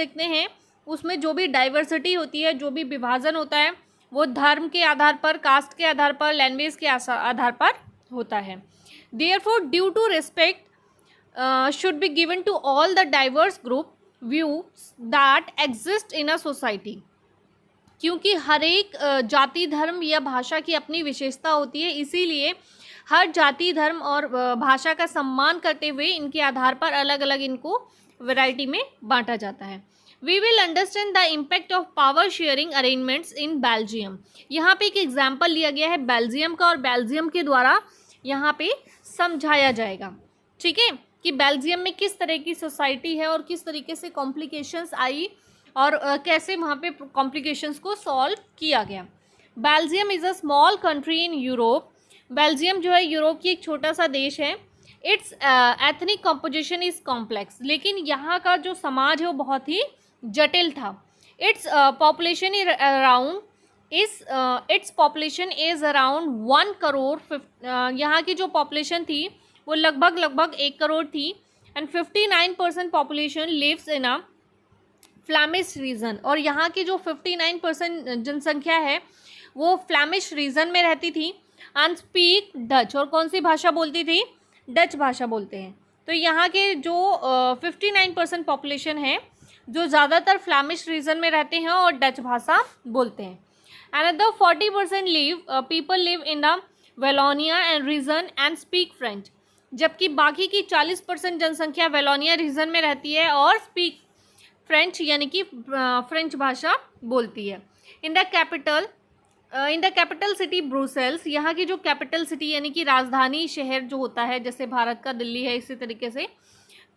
देखते हैं उसमें जो भी डाइवर्सिटी होती है, जो भी विभाजन होता है, वो धर्म के आधार पर, कास्ट के आधार पर, लैंग्वेज के आधार पर होता है. Therefore, due to respect should be given to all the diverse group views that exist in a society. क्योंकि हर एक जाति, धर्म या भाषा की अपनी विशेषता होती है, इसीलिए हर जाति, धर्म और भाषा का सम्मान करते हुए इनके आधार पर अलग अलग इनको वैरायटी में बांटा जाता है. We will understand the impact of power sharing arrangements in Belgium. यहाँ पे एक एग्जाम्पल लिया गया है बेल्जियम का, और बेल्जियम के द्वारा यहाँ पे समझाया जाएगा. ठीक है, कि बेल्जियम में किस तरह की सोसाइटी है और किस तरीके से कॉम्प्लिकेशंस आई और कैसे वहाँ पे कॉम्प्लिकेशंस को सॉल्व किया गया. Belgium is a small country in Europe. Belgium जो है यूरोप की एक छोटा सा देश है. It's ethnic composition is complex. लेकिन यहाँ का जो समाज है वो बहुत ही जटिल था. Its population is around 1 crore. यहाँ की जो पॉपुलेशन थी वो लगभग 1 करोड़ थी. And 59% population lives in a Flemish region. और यहाँ की जो 59% जनसंख्या है वो फ्लैमिश रीजन में रहती थी. And speak Dutch. और कौन सी भाषा बोलती थी? डच भाषा बोलते हैं. तो यहाँ के जो 59% पॉपुलेशन है जो ज़्यादातर फ्लैमिश रीजन में रहते हैं और डच भाषा बोलते हैं. Another 40% people live in the Wallonia and region and speak French. जबकि बाकी की 40% जनसंख्या वेलोनिया रीजन में रहती है और स्पीक फ्रेंच यानी कि फ्रेंच भाषा बोलती है. In the capital city Brussels. यहाँ की जो कैपिटल सिटी यानी कि राजधानी शहर जो होता है, जैसे भारत का दिल्ली है इसी तरीके से,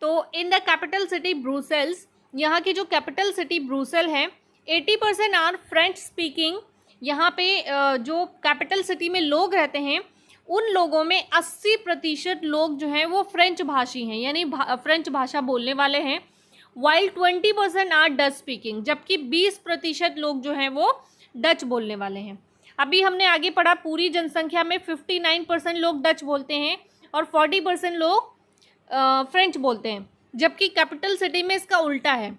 तो in the capital city Brussels, यहाँ की जो कैपिटल सिटी ब्रुसेल है, 80% आर फ्रेंच स्पीकिंग. यहाँ पे जो कैपिटल सिटी में लोग रहते हैं उन लोगों में 80% लोग जो हैं वो फ्रेंच भाषी हैं, यानी फ्रेंच भाषा बोलने वाले हैं. While 20% are Dutch speaking. जबकि 20% लोग जो हैं वो डच बोलने वाले हैं. अभी हमने आगे पढ़ा पूरी जनसंख्या में 59% लोग डच बोलते हैं और 40% लोग फ्रेंच बोलते हैं. जबकि कैपिटल सिटी में इसका उल्टा है,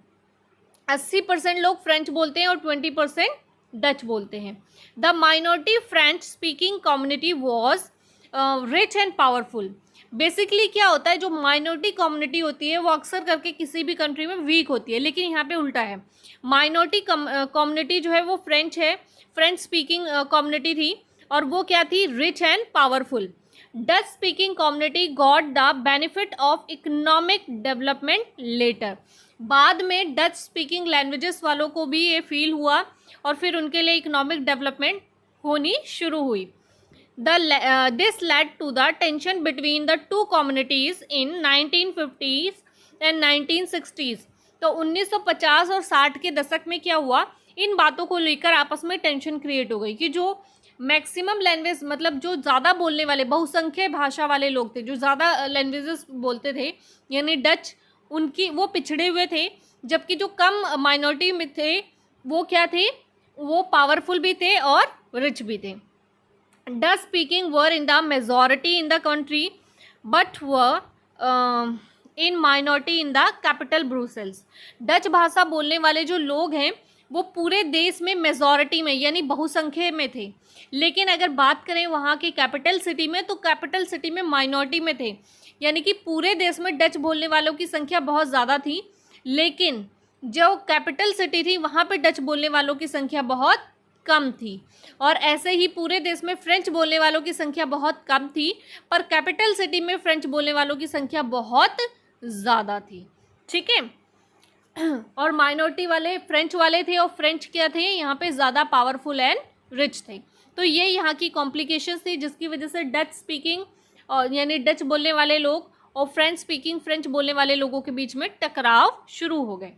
80% लोग फ्रेंच बोलते हैं और 20% डच बोलते हैं. The minority French speaking community was rich and powerful. Basically क्या होता है, जो माइनॉरिटी कम्युनिटी होती है वो अक्सर करके किसी भी कंट्री में वीक होती है, लेकिन यहाँ पे उल्टा है. माइनॉरिटी कम्युनिटी जो है वो फ्रेंच है, फ्रेंच स्पीकिंग कम्युनिटी थी और वो क्या थी? Rich and powerful. Dutch speaking community got the benefit of economic development later. बाद में डच स्पीकिंग लैंग्वेजेस वालों को भी ये फील हुआ और फिर उनके लिए इकोनॉमिक डेवलपमेंट होनी शुरू हुई. This led to the tension between the two communities in 1950s and 1960s. तो 1950 और 60 के दशक में क्या हुआ, इन बातों को लेकर आपस में टेंशन क्रिएट हो गई कि जो मैक्सिमम लैंग्वेज, मतलब जो ज़्यादा बोलने वाले बहुसंख्यक भाषा वाले लोग थे, जो ज़्यादा लैंग्वेजेस बोलते थे यानी डच, उनकी वो पिछड़े हुए थे. जबकि जो कम माइनॉरिटी में थे वो क्या थे? वो पावरफुल भी थे और रिच भी थे. Dutch speaking were in the majority in the country but were in minority in the capital Brussels. Dutch भाषा बोलने वाले जो लोग हैं वो पूरे देश में मेजॉरिटी में यानी बहुसंख्यक में थे, लेकिन अगर बात करें वहाँ की कैपिटल सिटी में तो कैपिटल सिटी में माइनॉरिटी में थे. यानी कि पूरे देश में डच बोलने वालों की संख्या बहुत ज़्यादा थी, लेकिन जो कैपिटल सिटी थी वहाँ पे डच बोलने वालों की संख्या बहुत कम थी. और ऐसे ही पूरे देश में फ्रेंच बोलने वालों की संख्या बहुत कम थी, पर कैपिटल सिटी में फ्रेंच बोलने वालों की संख्या बहुत ज़्यादा थी. ठीक है, और माइनॉरिटी वाले फ्रेंच वाले थे और फ्रेंच क्या थे, यहाँ पे ज़्यादा पावरफुल एंड रिच थे. तो ये यहाँ की कॉम्प्लिकेशंस थी जिसकी वजह से डच स्पीकिंग और यानी डच बोलने वाले लोग और फ्रेंच स्पीकिंग फ्रेंच बोलने वाले लोगों के बीच में टकराव शुरू हो गए.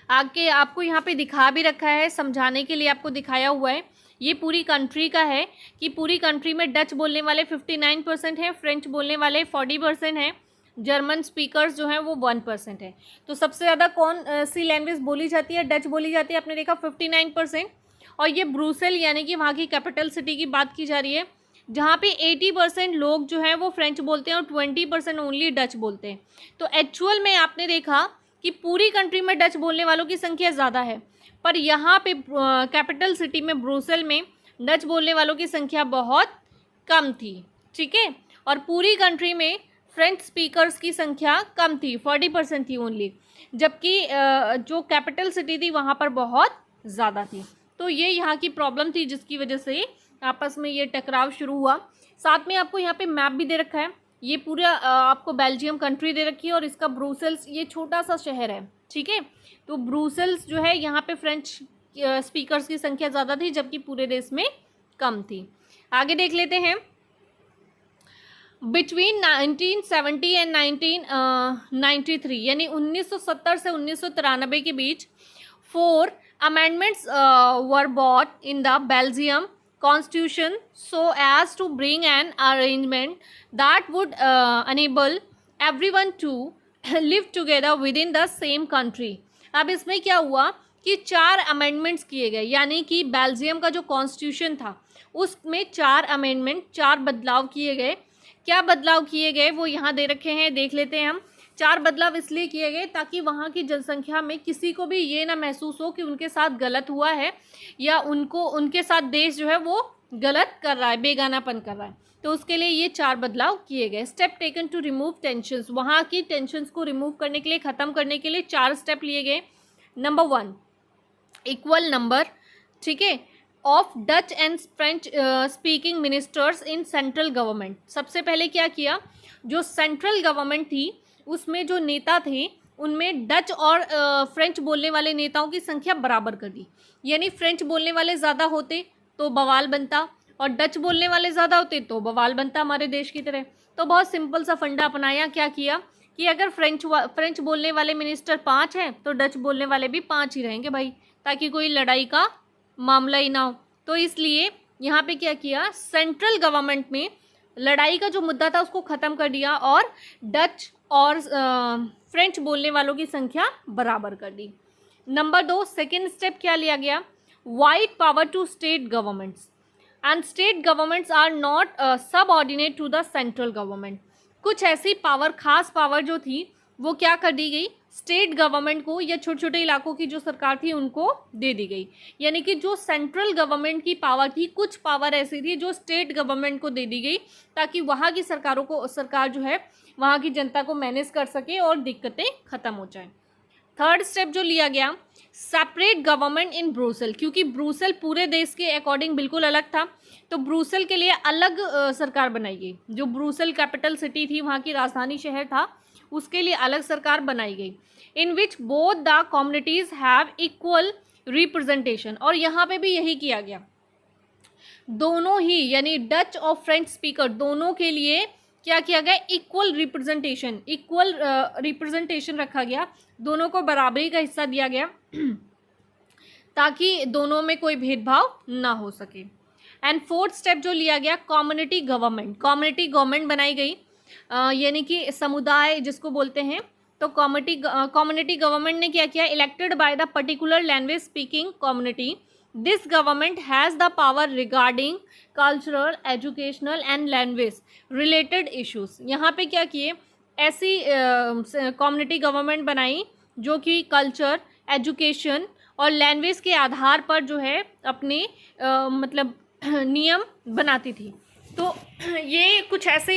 आगे आपको यहाँ पे दिखा भी रखा है, समझाने के लिए आपको दिखाया हुआ है. ये पूरी कंट्री का है कि पूरी कंट्री में डच बोलने वाले 59% हैं, फ्रेंच बोलने वाले 40% हैं, जर्मन स्पीकर्स जो हैं वो 1% है. तो सबसे ज़्यादा कौन सी लैंग्वेज बोली जाती है? डच बोली जाती है, आपने देखा 59%. और ये ब्रुसेल यानी कि वहाँ की कैपिटल सिटी की बात की जा रही है, जहाँ पे 80% लोग जो हैं वो फ्रेंच बोलते हैं और 20% ओनली डच बोलते हैं. तो एक्चुअल में आपने देखा कि पूरी कंट्री में डच बोलने वालों की संख्या ज़्यादा है, पर यहाँ पे कैपिटल सिटी में ब्रुसेल में डच बोलने वालों की संख्या बहुत कम थी, ठीक है। और पूरी कंट्री में फ्रेंच स्पीकर्स की संख्या कम थी, 40% थी ओनली, जबकि जो कैपिटल सिटी थी वहाँ पर बहुत ज़्यादा थी। तो ये यहाँ की प्रॉब्लम थी जिसकी वजह से आपस में ये टकराव शुरू हुआ। साथ में आपको यहाँ पे मैप भी दे रखा है, ये पूरा आपको बेल्जियम कंट्री दे रखी है और इसका ब्रुसेल्स ये छोटा सा शहर है, ठीक है। तो ब्रुसेल्स जो है यहाँ पे फ्रेंच स्पीकर्स की संख्या ज़्यादा थी जबकि पूरे देश में कम थी। आगे देख लेते हैं। बिटवीन 1970 एंड 1993 यानी 1970 से 1993 के बीच 4 amendments were brought in the Belgium constitution so as to bring an arrangement that would enable everyone to live together within the same country। अब इसमें क्या हुआ कि 4 अमेंडमेंट्स किए गए, यानी कि बेल्जियम का जो कॉन्स्टिट्यूशन था उसमें 4 अमेंडमेंट, 4 बदलाव किए गए। क्या बदलाव किए गए वो यहाँ दे रखे हैं, देख लेते हैं हम। 4 बदलाव इसलिए किए गए ताकि वहाँ की जनसंख्या में किसी को भी ये ना महसूस हो कि उनके साथ गलत हुआ है या उनके साथ देश जो है वो गलत कर रहा है, बेगानापन कर रहा है। तो उसके लिए ये 4 बदलाव किए गए। Step taken to remove tensions, वहाँ की टेंशंस को रिमूव करने के लिए, ख़त्म करने के लिए 4 स्टेप लिए गए। नंबर 1, इक्वल नंबर, ठीक है, of Dutch and French speaking ministers in central government. सबसे पहले क्या किया, जो सेंट्रल गवर्नमेंट थी उसमें जो नेता थे उनमें डच और फ्रेंच बोलने वाले नेताओं की संख्या बराबर कर दी। यानी फ्रेंच बोलने वाले ज़्यादा होते तो बवाल बनता और डच बोलने वाले ज़्यादा होते तो बवाल बनता हमारे देश की तरह। तो बहुत सिंपल सा फंडा अपनाया, क्या किया कि अगर फ्रेंच बोलने वाले मिनिस्टर 5 हैं तो डच बोलने वाले भी 5 ही रहेंगे भाई, ताकि कोई लड़ाई का मामला ही ना हो। तो इसलिए यहाँ पे क्या किया, सेंट्रल गवर्नमेंट में लड़ाई का जो मुद्दा था उसको ख़त्म कर दिया और डच और फ्रेंच बोलने वालों की संख्या बराबर कर दी। नंबर 2, सेकेंड स्टेप क्या लिया गया, wide power to state governments and state governments are not subordinate to the central government. कुछ ऐसी पावर, खास पावर जो थी वो क्या कर दी गई, स्टेट गवर्नमेंट को या छोटे छोटे इलाकों की जो सरकार थी उनको दे दी गई। यानी कि जो सेंट्रल गवर्नमेंट की पावर थी, कुछ पावर ऐसी थी जो स्टेट गवर्नमेंट को दे दी गई ताकि वहाँ की सरकार जो है वहाँ की जनता को मैनेज कर सके और दिक्कतें ख़त्म हो जाएं। थर्ड स्टेप जो लिया गया, सेपरेट गवर्नमेंट इन ब्रुसेल, क्योंकि ब्रुसेल पूरे देश के अकॉर्डिंग बिल्कुल अलग था, तो ब्रुसेल के लिए अलग सरकार बनाई गई। जो ब्रुसेल कैपिटल सिटी थी, वहाँ की राजधानी शहर था, उसके लिए अलग सरकार बनाई गई। In which both the communities have equal representation, और यहाँ पे भी यही किया गया, दोनों ही यानी डच और फ्रेंच स्पीकर दोनों के लिए क्या किया गया, इक्वल रिप्रेजेंटेशन रखा गया, दोनों को बराबरी का हिस्सा दिया गया ताकि दोनों में कोई भेदभाव ना हो सके। एंड फोर्थ स्टेप जो लिया गया, कम्युनिटी गवर्नमेंट बनाई गई, यानी कि समुदाय जिसको बोलते हैं। तो कम्युनिटी गवर्नमेंट ने क्या किया, elected by the particular language speaking community, this government has the power regarding cultural, educational and language related issues. यहाँ पे क्या किए, ऐसी कम्युनिटी गवर्नमेंट बनाई जो कि कल्चर, एजुकेशन और लैंग्वेज के आधार पर जो है अपने मतलब नियम बनाती थी। तो ये कुछ ऐसे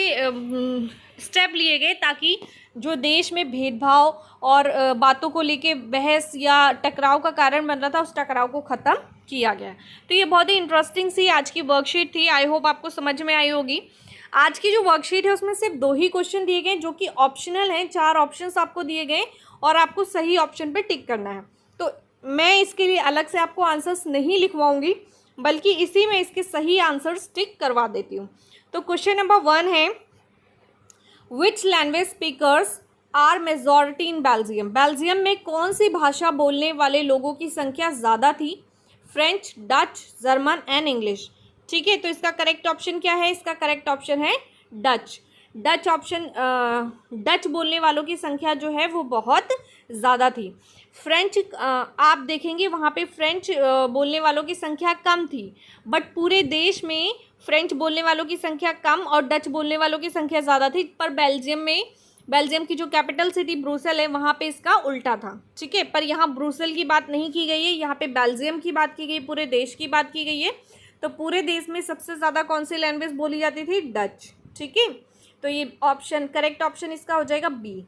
स्टेप लिए गए ताकि जो देश में भेदभाव और बातों को लेके बहस या टकराव का कारण बन रहा था, उस टकराव को ख़त्म किया गया। तो ये बहुत ही इंटरेस्टिंग सी आज की वर्कशीट थी, आई होप आपको समझ में आई होगी। आज की जो वर्कशीट है उसमें सिर्फ 2 ही क्वेश्चन दिए गए जो कि ऑप्शनल हैं, 4 ऑप्शंस आपको दिए गए और आपको सही ऑप्शन पे टिक करना है। तो मैं इसके लिए अलग से आपको आंसर्स नहीं लिखवाऊंगी, बल्कि इसी में इसके सही आंसर्स टिक करवा देती हूँ। तो क्वेश्चन नंबर 1 है, which language speakers are majority in Belgium. Belgium में कौन सी भाषा बोलने वाले लोगों की संख्या ज़्यादा थी, French, Dutch, German and English. ठीक है, तो इसका करेक्ट ऑप्शन क्या है, इसका करेक्ट ऑप्शन है डच। डच बोलने वालों की संख्या जो है वो बहुत ज़्यादा थी। फ्रेंच आप देखेंगे वहाँ पे फ्रेंच बोलने वालों की संख्या कम थी, बट पूरे देश में फ्रेंच बोलने वालों की संख्या कम और डच बोलने वालों की संख्या ज़्यादा थी। पर बेल्जियम में बेल्जियम की जो कैपिटल सिटी ब्रुसेल है वहाँ पे इसका उल्टा था, ठीक है। पर यहाँ ब्रुसेल की बात नहीं की गई है, यहाँ पे बेल्जियम की बात की गई, पूरे देश की बात की गई है। तो पूरे देश में सबसे ज़्यादा कौन सी लैंग्वेज बोली जाती थी? डच, ठीक है। तो ये ऑप्शन, करेक्ट ऑप्शन इसका हो जाएगा बी।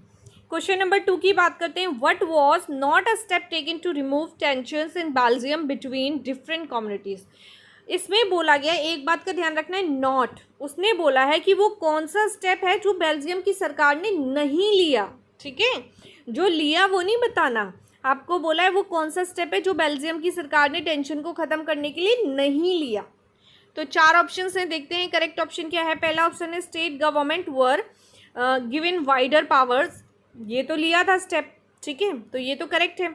क्वेश्चन नंबर 2 की बात करते हैं। What was not a step taken to remove tensions in Belgium between different communities. इसमें बोला गया, एक बात का ध्यान रखना है, नॉट, उसने बोला है कि वो कौन सा स्टेप है जो बेल्जियम की सरकार ने नहीं लिया, ठीक है। जो लिया वो नहीं बताना, आपको बोला है वो कौन सा स्टेप है जो बेल्जियम की सरकार ने टेंशन को ख़त्म करने के लिए नहीं लिया। तो 4 ऑप्शन हैं, देखते हैं करेक्ट ऑप्शन क्या है। पहला ऑप्शन है state government were given wider powers, ये तो लिया था स्टेप, ठीक है, तो ये तो करेक्ट है।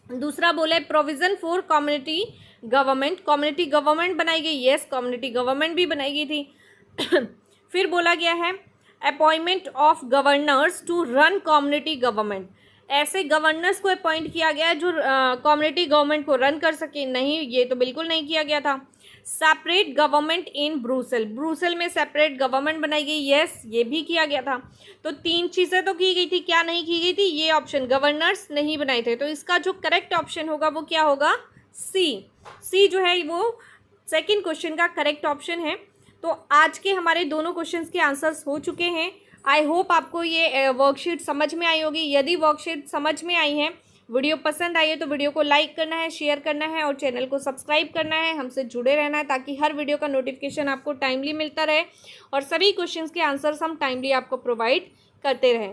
दूसरा बोला है provision for community government, community government बनाई गई, यस कम्युनिटी गवर्नमेंट भी बनाई गई थी। फिर बोला गया है appointment of governors to run community government, ऐसे गवर्नर्स को अपॉइंट किया गया है जो कम्युनिटी गवर्नमेंट को रन कर सके, नहीं ये तो बिल्कुल नहीं किया गया था। Separate government in Brussels, Brussels में सेपरेट गवर्नमेंट बनाई गई, यस ये भी किया गया था। तो 3 चीज़ें तो की गई थी, क्या नहीं की गई थी? ये ऑप्शन, गवर्नर्स नहीं बनाए थे। तो इसका जो करेक्ट ऑप्शन होगा वो क्या होगा? सी। सी जो है वो सेकंड क्वेश्चन का करेक्ट ऑप्शन है। तो आज के हमारे दोनों क्वेश्चंस के आंसर्स हो चुके हैं। आई होप आपको ये वर्कशीट समझ में आई होगी। यदि वर्कशीट समझ में आई है, वीडियो पसंद आई है तो वीडियो को लाइक करना है, शेयर करना है और चैनल को सब्सक्राइब करना है, हमसे जुड़े रहना है ताकि हर वीडियो का नोटिफिकेशन आपको टाइमली मिलता रहे और सभी क्वेश्चंस के आंसर्स हम टाइमली आपको प्रोवाइड करते रहें।